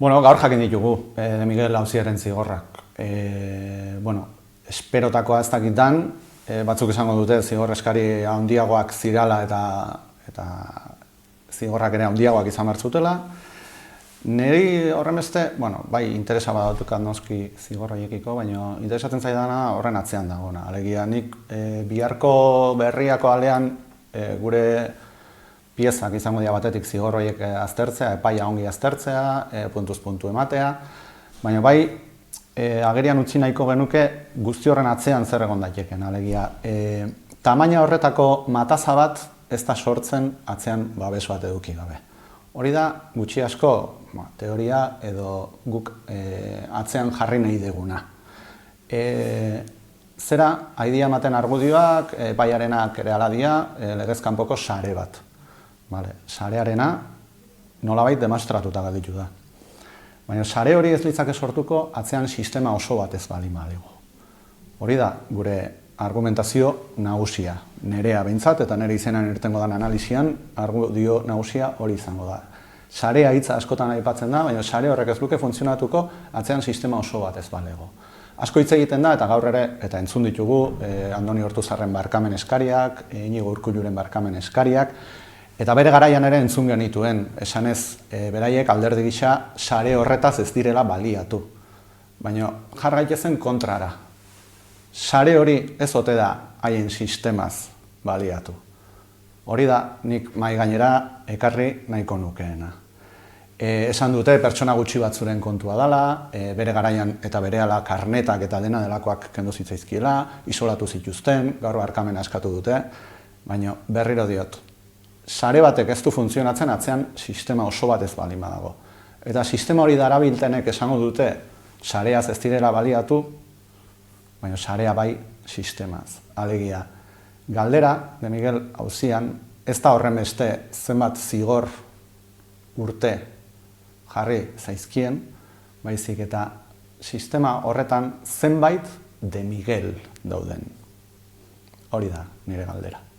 Bueno, gaur jakin ditugu De Miguel auziaren zigorrak. Esperotakoa ez dakitan, batzuk esango dute zigor eskari handiagoak zirala eta zigorrak ere handiagoak izan behar zutela. Niri horren beste, bai interesa badautukat noski zigor horiekiko, baina interesatzen zaidana horren atzean dagoena. Alegia nik biharko berriako alean gure piezak izango dira batetik zigor horiek aztertzea, epaia ongi aztertzea, puntuz puntu ematea, baina bai agerian utzi nahiko genuke guzti horren atzean zer egon daiteken. Alegia, tamaina horretako mataza bat ez da sortzen atzean babes bat eduki gabe. Hori da gutxi asko teoria edo guk atzean jarri nahi deguna. Zera, haidia ematen argudioak, epaiarenak ere aladia, legez kanpoko sare bat. Sarearena nolabait demostratuta gelditu da. Baina sare hori ez litzake sortuko atzean sistema oso bat ez baldin badego. Hori da gure argumentazio nagusia. Nerea behintzat eta nire izenan irtengo den analizian argudio nagusia hori izango da. Sarea hitza askotan aipatzen da, baina sare horrek ez luke funtzionatuko atzean sistema oso bat ez balego. Asko hitz egiten da eta gaur ere eta entzun ditugu Andoni Ortuzarren barkamen eskariak, Inigo Urkulluren barkamen eskariak, eta bere garaian ere entzun genituen, esanez beraiek alderdi gisa sare horretaz ez direla baliatu. Baina jar gaitezen kontrara. Sare hori ez ote da haien sistemaz baliatu. Hori da nik mahai gainera ekarri nahiko nukeena. Esan dute pertsona gutxi batzuren kontua dela, bere garaian eta berehala karnetak eta dena delakoak kendu zitzaizkiela, isolatu zituzten, gaur barkamena eskatu dute, baina berriro diot. Sare batek ez du funtzionatzen atzean sistema oso bat ez baldin badago. Eta sistema hori darabiltenek esango dute sareaz ez direla baliatu, baina sarea bai sistemaz. Alegia, galdera De Miguel auzian ez da horren beste zenbat zigor urte jarri zaizkien, baizik eta sistema horretan zenbait De Miguel dauden. Hori da nire galdera.